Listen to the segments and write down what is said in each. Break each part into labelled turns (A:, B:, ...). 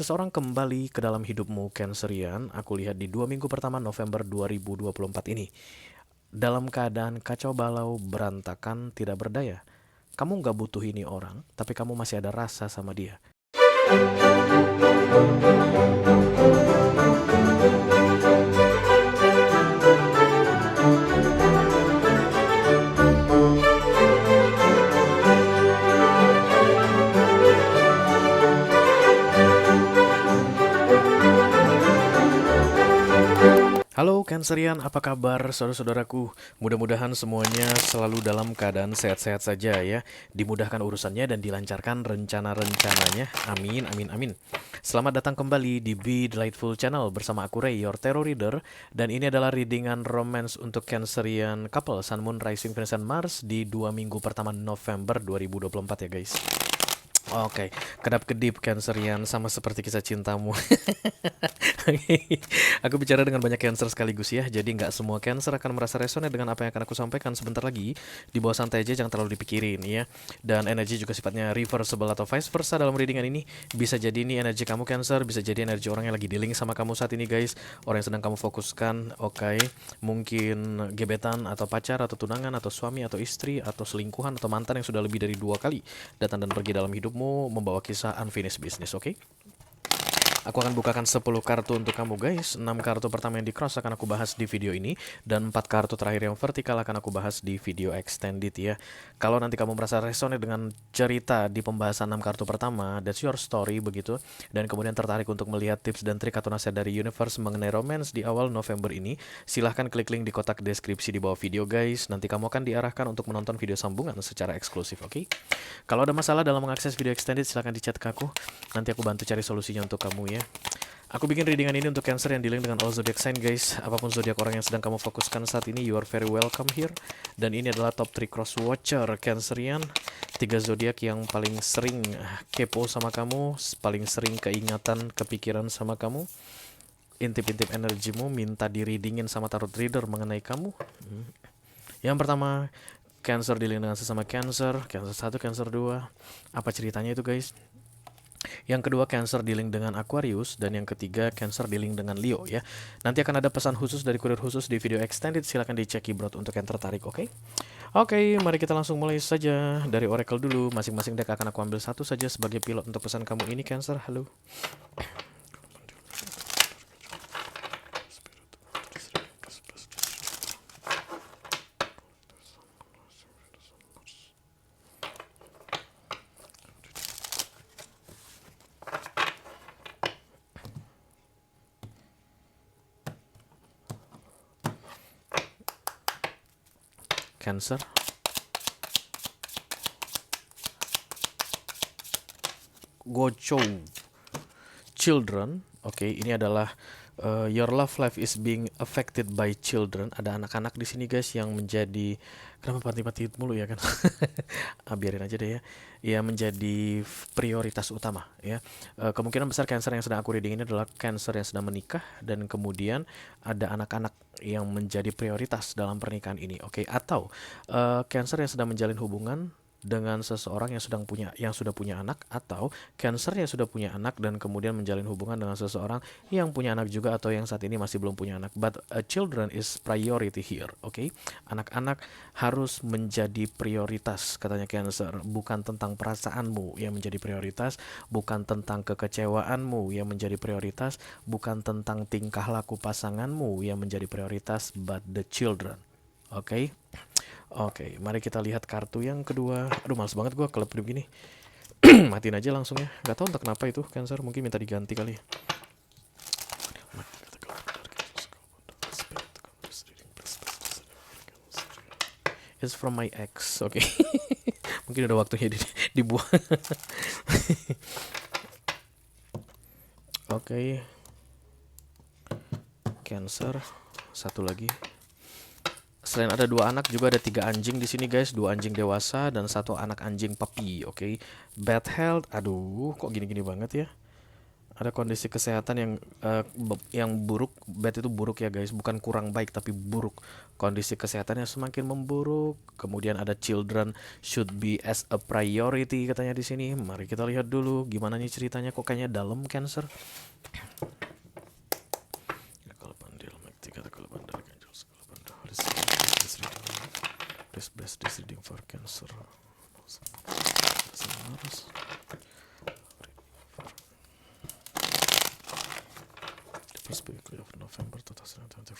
A: Seseorang kembali ke dalam hidupmu, Cancerian. Aku lihat di 2 minggu pertama November 2024 ini. Dalam keadaan kacau balau, berantakan, tidak berdaya. Kamu nggak butuh ini orang, tapi kamu masih ada rasa sama dia. Halo Cancerian, apa kabar saudara-saudaraku? Mudah-mudahan semuanya selalu dalam keadaan sehat-sehat saja ya. Dimudahkan urusannya dan dilancarkan rencana-rencananya. Amin, amin, amin. Selamat datang kembali di Be Delightful Channel bersama aku Ray, your tarot reader. Dan ini adalah readingan romance untuk Cancerian couple Sun, Moon, Rising, Venus, dan Mars di 2 minggu pertama November 2024 ya guys. Oke, kedap-kedip Cancerian sama seperti kisah cintamu. Aku bicara dengan banyak Cancer sekaligus ya, jadi nggak semua Cancer akan merasa resonate dengan apa yang akan aku sampaikan sebentar lagi. Di bawah santai aja, jangan terlalu dipikirin ya. Dan energi juga sifatnya reversible atau vice versa dalam readingan ini. Bisa jadi ini energi kamu Cancer, bisa jadi energi orang yang lagi dealing sama kamu saat ini guys. Orang yang sedang kamu fokuskan, oke. Mungkin gebetan atau pacar atau tunangan atau suami atau istri atau selingkuhan atau mantan yang sudah lebih dari 2 kali datang dan pergi dalam hidupmu membawa kisah unfinished business, oke? Aku akan bukakan 10 kartu untuk kamu guys. 6 kartu pertama yang di cross akan aku bahas di video ini, dan 4 kartu terakhir yang vertikal akan aku bahas di video extended ya. Kalau nanti kamu merasa resonate dengan cerita di pembahasan 6 kartu pertama, that's your story begitu, dan kemudian tertarik untuk melihat tips dan trik atau nasihat dari universe mengenai romance di awal November ini, silahkan klik link di kotak deskripsi di bawah video guys. Nanti kamu akan diarahkan untuk menonton video sambungan secara eksklusif, oke? Kalau ada masalah dalam mengakses video extended, silahkan di chat ke aku. Nanti aku bantu cari solusinya untuk kamu ya. Aku bikin readingan ini untuk Cancer yang dealing dengan all zodiac sign guys. Apapun zodiak orang yang sedang kamu fokuskan saat ini, you are very welcome here. Dan ini adalah top 3 cross watcher Cancerian. 3 zodiak yang paling sering kepo sama kamu, paling sering keingatan, kepikiran sama kamu. Intip-intip energimu, minta di readingin sama tarot reader mengenai kamu. Yang pertama, Cancer dealing dengan sesama Cancer 1, Cancer 2. Apa ceritanya itu guys? Yang kedua, Cancer dealing dengan Aquarius. Dan yang ketiga, Cancer dealing dengan Leo ya. Nanti akan ada pesan khusus dari kurir khusus di video extended. Silahkan dicek keyboard untuk yang tertarik, oke? Oke, mari kita langsung mulai saja. Dari Oracle dulu. Masing-masing deck akan aku ambil satu saja sebagai pilot untuk pesan kamu ini Cancer. Halo. Cancer. Gocho. Children. Oke, ini adalah your love life is being affected by children. Ada anak-anak di sini guys yang menjadi, kenapa mati-mati mulu ya kan? Biarin aja deh ya. Ya, menjadi prioritas utama ya. Kemungkinan besar Cancer yang sedang aku reading ini adalah Cancer yang sedang menikah, dan kemudian ada anak-anak yang menjadi prioritas dalam pernikahan ini, oke? Atau Cancer yang sedang menjalin hubungan dengan seseorang yang sudah punya anak, atau Cancer yang sudah punya anak dan kemudian menjalin hubungan dengan seseorang yang punya anak juga atau yang saat ini masih belum punya anak. But children is priority here, oke? Anak-anak harus menjadi prioritas katanya Cancer. Bukan tentang perasaanmu yang menjadi prioritas, bukan tentang kekecewaanmu yang menjadi prioritas, bukan tentang tingkah laku pasanganmu yang menjadi prioritas, but the children, oke? Oke, mari kita lihat kartu yang kedua. Aduh, males banget gue kelep begini. Matiin aja langsung ya. Gak tau entah kenapa itu Cancer, mungkin minta diganti kali ya. It's from my ex, oke. Mungkin udah waktunya dibuang. Oke. Cancer, satu lagi. Selain ada 2 anak, juga ada 3 anjing di sini guys. 2 anjing dewasa dan 1 anak anjing puppy, oke? Bad health, aduh, kok gini-gini banget ya? Ada kondisi kesehatan yang buruk. Bad itu buruk ya guys, bukan kurang baik tapi buruk. Kondisi kesehatannya semakin memburuk. Kemudian ada children should be as a priority katanya di sini. Mari kita lihat dulu gimana nih ceritanya, kok kayaknya dalam Cancer. Kalau bandel make tiga kalau bandel Angels kalau bandel this best reading for Cancer. First week of November 2024.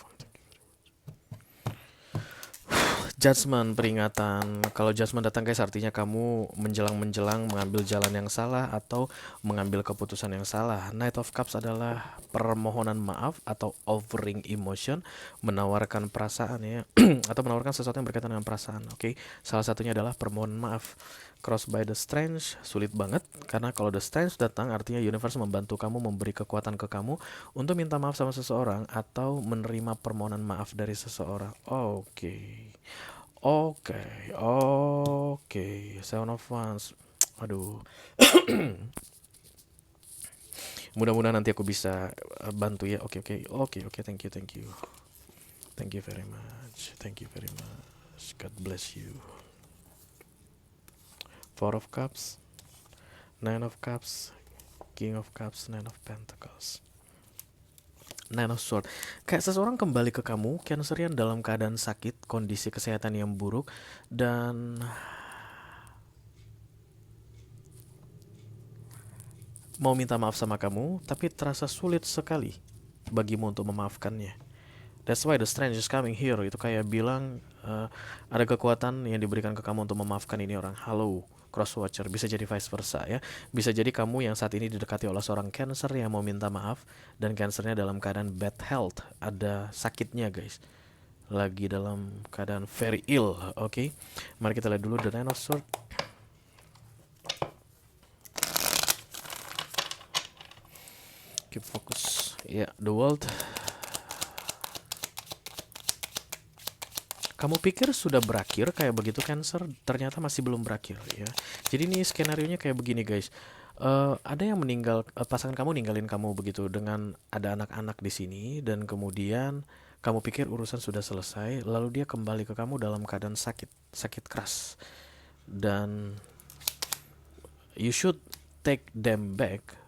A: Judgment, peringatan. Kalau judgment datang guys, artinya kamu menjelang-menjelang mengambil jalan yang salah atau mengambil keputusan yang salah. Knight of Cups adalah permohonan maaf atau offering emotion, menawarkan perasaan ya, atau menawarkan sesuatu yang berkaitan dengan perasaan. Oke, salah satunya adalah permohonan maaf. Cross by the Strange, sulit banget karena kalau the Strange datang artinya universe membantu kamu, memberi kekuatan ke kamu untuk minta maaf sama seseorang atau menerima permohonan maaf dari seseorang. Oke. Seven of Wands. Aduh. Mudah-mudahan nanti aku bisa bantu ya. Oke. Thank you. Thank you very much. God bless you. Four of Cups, Nine of Cups, King of Cups, Nine of Pentacles, Nine of Swords. Kayak seseorang kembali ke kamu, Cancerian, dalam keadaan sakit, kondisi kesehatan yang buruk, dan mau minta maaf sama kamu, tapi terasa sulit sekali bagimu untuk memaafkannya. That's why the Strange is coming here. Itu kayak bilang ada kekuatan yang diberikan ke kamu untuk memaafkan ini orang. Halo, Crosswatcher. Bisa jadi vice versa ya. Bisa jadi kamu yang saat ini didekati oleh seorang Cancer yang mau minta maaf, dan Cancernya dalam keadaan bad health. Ada sakitnya guys. Lagi dalam keadaan very ill. Oke. Mari kita lihat dulu the Nine of Swords. Keep focus. Ya, the World. Kamu pikir sudah berakhir kayak begitu Cancer, ternyata masih belum berakhir ya. Jadi ini skenarionya kayak begini guys. Ada yang meninggal, pasangan kamu ninggalin kamu begitu dengan ada anak-anak di sini, dan kemudian kamu pikir urusan sudah selesai, lalu dia kembali ke kamu dalam keadaan sakit keras. Dan you should take them back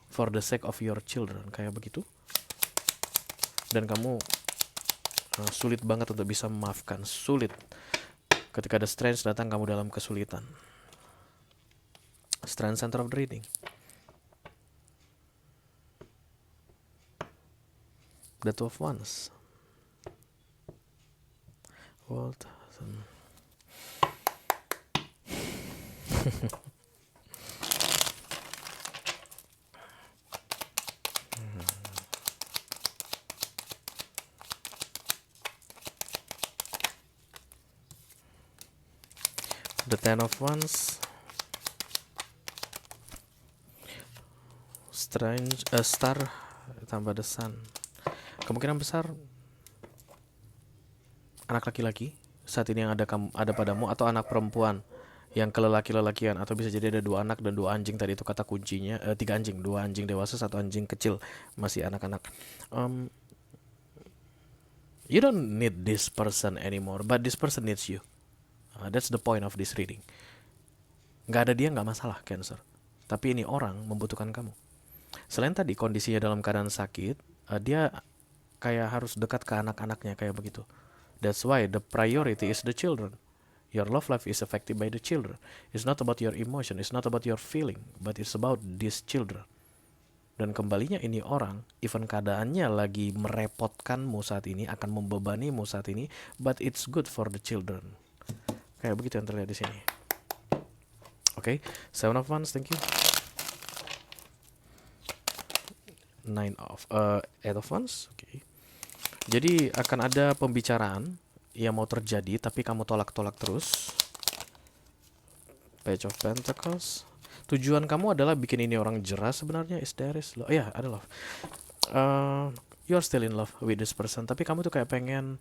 A: for the sake of your children, kayak begitu. Dan kamu sulit banget untuk bisa memaafkan. Sulit. Ketika the Strange datang, kamu dalam kesulitan. Strength center of the reading. The Two of Wands. World. The Ten of Wands. Strange, Star tambah the Sun. Kemungkinan besar anak laki-laki saat ini yang ada padamu, atau anak perempuan yang kelelaki-lelakian, atau bisa jadi ada 2 anak dan 2 anjing. Tadi itu kata kuncinya. 3 anjing, 2 anjing dewasa, 1 anjing kecil masih anak-anak. You don't need this person anymore, but this person needs you. That's the point of this reading. Gak ada dia gak masalah Cancer, tapi ini orang membutuhkan kamu. Selain tadi kondisinya dalam keadaan sakit, dia kayak harus dekat ke anak-anaknya kayak begitu. That's why the priority is the children. Your love life is affected by the children. It's not about your emotion, it's not about your feeling, but it's about these children. Dan kembalinya ini orang, even keadaannya lagi merepotkanmu saat ini, akan membebanimu saat ini, but it's good for the children. Kayak begitu yang terlihat di sini. Oke, Seven of Wands, thank you. Eight of Wands, oke. Jadi akan ada pembicaraan yang mau terjadi, tapi kamu tolak-tolak terus. Page of Pentacles. Tujuan kamu adalah bikin ini orang jerah sebenarnya. Is there is love? Ya, ada love. You are still in love with this person, tapi kamu tuh kayak pengen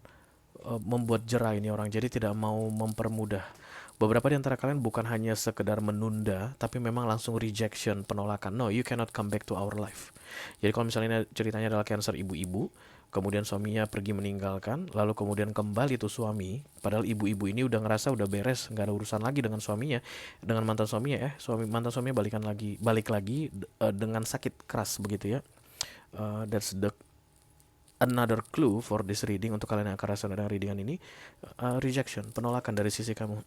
A: membuat jerah ini orang, jadi tidak mau mempermudah. Beberapa di antara kalian bukan hanya sekedar menunda, tapi memang langsung rejection, penolakan. No, you cannot come back to our life. Jadi kalau misalnya ceritanya adalah Cancer ibu-ibu, kemudian suaminya pergi meninggalkan, lalu kemudian kembali tuh suami, padahal ibu-ibu ini udah ngerasa udah beres, nggak ada urusan lagi dengan suaminya, dengan mantan suaminya, mantan suaminya balik lagi dengan sakit keras begitu ya. That's the another clue for this reading untuk kalian yang akan resonate dengan readingan ini. Rejection, penolakan dari sisi kamu.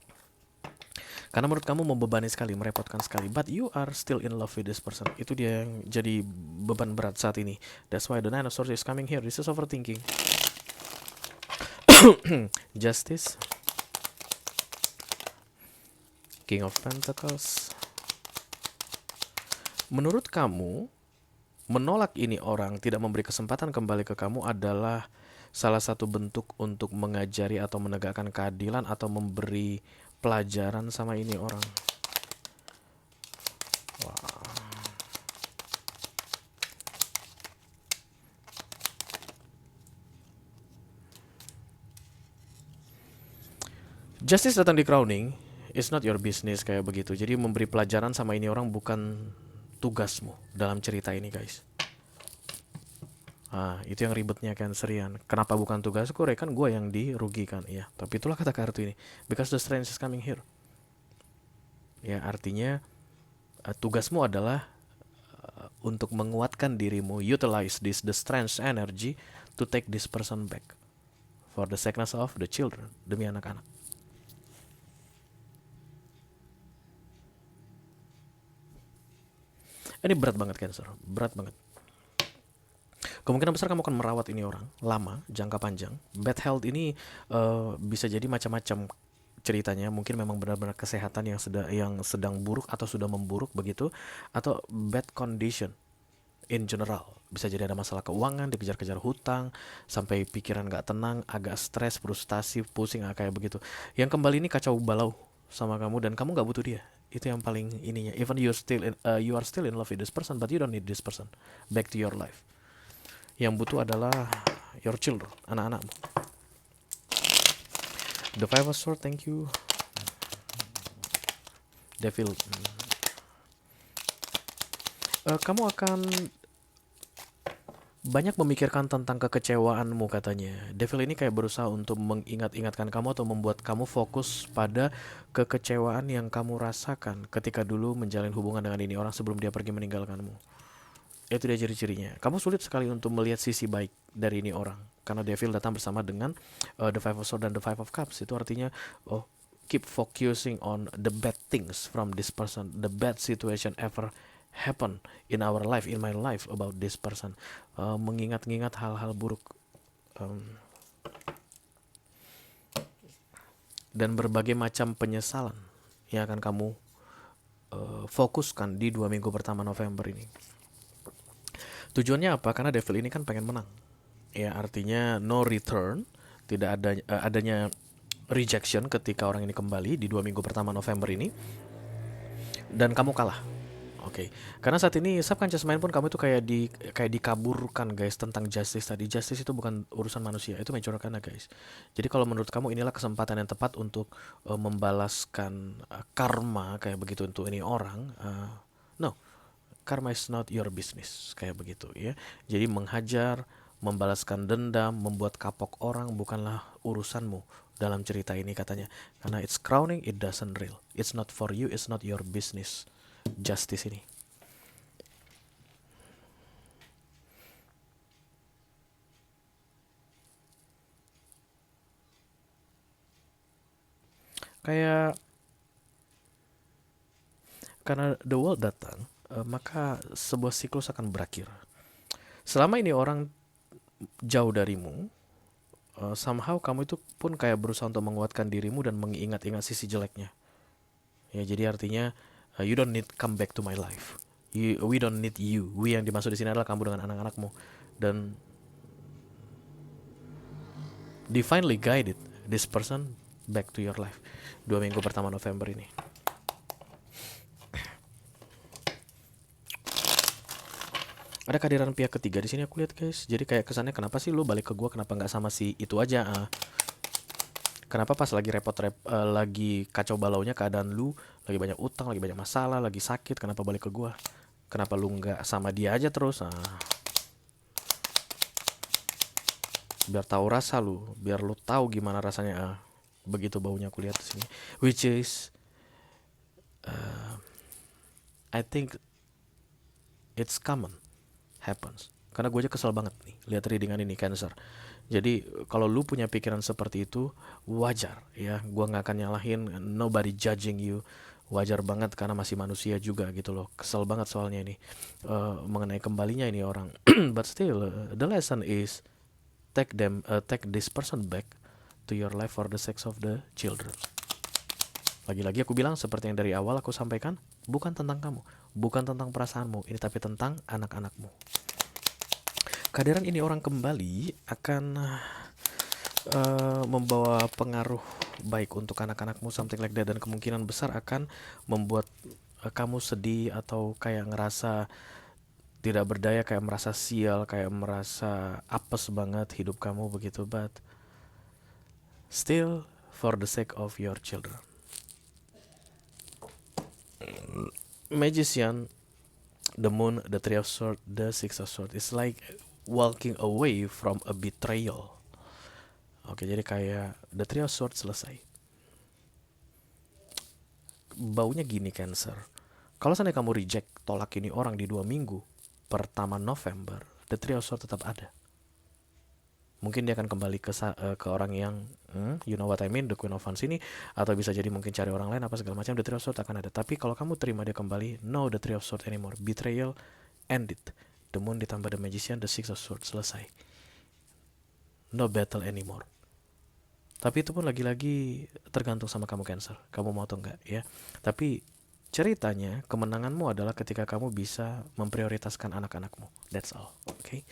A: Karena menurut kamu membebani sekali, merepotkan sekali. But you are still in love with this person. Itu dia yang jadi beban berat saat ini. That's why the Nine of Swords is coming here. This is overthinking. Justice. King of Pentacles. Menurut kamu, menolak ini orang, tidak memberi kesempatan kembali ke kamu adalah salah satu bentuk untuk mengajari atau menegakkan keadilan atau memberi pelajaran sama ini orang. Wow. Justice datang di crowning, it's not your business kayak begitu. Jadi memberi pelajaran sama ini orang bukan tugasmu dalam cerita ini, guys. Itu yang ribetnya Cancerian. Kenapa bukan tugasku? Kan gue yang dirugikan, ya. Tapi itulah kata kartu ini. Because the strength is coming here. Ya, artinya tugasmu adalah untuk menguatkan dirimu. Utilize the strength energy to take this person back for the sickness of the children, demi anak-anak. Ini berat banget Cancer, berat banget. Kemungkinan besar kamu akan merawat ini orang lama, jangka panjang. Bad health ini bisa jadi macam-macam ceritanya. Mungkin memang benar-benar kesehatan yang sedang buruk atau sudah memburuk begitu, atau bad condition in general. Bisa jadi ada masalah keuangan, dikejar-kejar hutang, sampai pikiran gak tenang, agak stres, frustasi, pusing, kayak begitu. Yang kembali ini kacau balau sama kamu dan kamu gak butuh dia. Itu yang paling ininya. Even you are still in love with this person, but you don't need this person back to your life. Yang butuh adalah your children, anak-anakmu. The Five of Swords, thank you. Devil. Kamu akan banyak memikirkan tentang kekecewaanmu katanya. Devil ini kayak berusaha untuk mengingat-ingatkan kamu atau membuat kamu fokus pada kekecewaan yang kamu rasakan ketika dulu menjalin hubungan dengan ini orang sebelum dia pergi meninggalkanmu. Itu dia ciri-cirinya. Kamu sulit sekali untuk melihat sisi baik dari ini orang. Karena Devil datang bersama dengan The Five of Swords dan The Five of Cups. Itu artinya, keep focusing on the bad things from this person. The bad situation ever happen in our life, in my life about this person. Mengingat-ingat hal-hal buruk. Dan berbagai macam penyesalan yang akan kamu fokuskan di 2 minggu pertama November ini. Tujuannya apa? Karena Devil ini kan pengen menang. Ya, artinya no return, tidak ada adanya rejection ketika orang ini kembali di 2 minggu pertama November ini. Dan kamu kalah. Oke. Karena saat ini subconscious mind pun kamu itu kayak dikaburkan, guys, tentang justice tadi. Justice itu bukan urusan manusia, itu major arcana, guys. Jadi kalau menurut kamu inilah kesempatan yang tepat untuk membalaskan karma kayak begitu untuk ini orang. No. Karma is not your business, kayak begitu ya. Jadi menghajar, membalaskan dendam, membuat kapok orang bukanlah urusanmu dalam cerita ini katanya. Karena it's crowning, it doesn't real. It's not for you, it's not your business. Justice ini. Kayak karena the world datang, maka sebuah siklus akan berakhir. Selama ini orang jauh darimu, somehow kamu itu pun kayak berusaha untuk menguatkan dirimu dan mengingat-ingat sisi jeleknya. Ya, jadi artinya you don't need come back to my life. We don't need you. We yang dimaksud di sini adalah kamu dengan anak-anakmu. Dan divinely guided this person back to your life 2 minggu pertama November ini. Ada kehadiran pihak ketiga di sini aku lihat, guys. Jadi kayak kesannya kenapa sih lu balik ke gua, kenapa nggak sama si itu aja? Kenapa pas lagi lagi kacau balaunya keadaan lu, lagi banyak utang, lagi banyak masalah, lagi sakit, kenapa balik ke gua? Kenapa lu nggak sama dia aja terus? Nah, biar tahu rasa lu, biar lu tahu gimana rasanya. Begitu baunya aku lihat di sini. Which is, I think it's common, happens. Karena gue aja kesel banget nih lihat readingan ini Cancer. Jadi kalau lu punya pikiran seperti itu wajar ya. Gue nggak akan nyalahin, nobody judging you. Wajar banget karena masih manusia juga gitu loh. Kesel banget soalnya ini mengenai kembalinya ini orang. But still, the lesson is take this person back to your life for the sake of the children. Lagi-lagi aku bilang seperti yang dari awal aku sampaikan, bukan tentang kamu, bukan tentang perasaanmu, ini tapi tentang anak-anakmu. Kehadiran ini orang kembali akan membawa pengaruh baik untuk anak-anakmu, something like that, dan kemungkinan besar akan membuat kamu sedih atau kayak ngerasa tidak berdaya, kayak merasa sial, kayak merasa apes banget hidup kamu begitu. But still for the sake of your children. Magician, the moon, the three of swords, the six of swords. It's like walking away from a betrayal. Oke, jadi kayak the three of swords selesai. Baunya gini Cancer. Kalau seandainya kamu reject, tolak ini orang di 2 minggu pertama November, the three of swords tetap ada. Mungkin dia akan kembali ke orang yang you know what I mean, the Queen of Wands ini, atau bisa jadi mungkin cari orang lain apa segala macam. The Three of Swords akan ada. Tapi kalau kamu terima dia kembali, no the Three of Swords anymore. Betrayal ended. The Moon ditambah the Magician, the Six of Swords selesai. No battle anymore. Tapi itu pun lagi-lagi tergantung sama kamu Cancer. Kamu mau atau enggak ya. Tapi ceritanya kemenanganmu adalah ketika kamu bisa memprioritaskan anak-anakmu. That's all. Oke.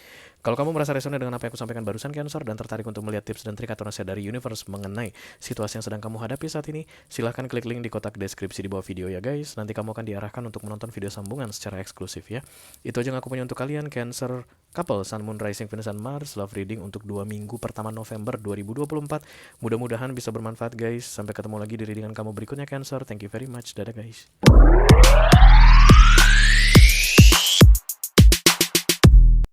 A: Kalau kamu merasa resonate dengan apa yang aku sampaikan barusan Cancer dan tertarik untuk melihat tips dan trik atau nasihat dari universe mengenai situasi yang sedang kamu hadapi saat ini, silahkan klik link di kotak deskripsi di bawah video ya guys. Nanti kamu akan diarahkan untuk menonton video sambungan secara eksklusif ya. Itu aja yang aku punya untuk kalian Cancer couple Sun, Moon, Rising, Venus, dan Mars love reading untuk 2 minggu pertama November 2024. Mudah-mudahan bisa bermanfaat guys. Sampai ketemu lagi di readingan kamu berikutnya Cancer. Thank you very much. Dadah guys.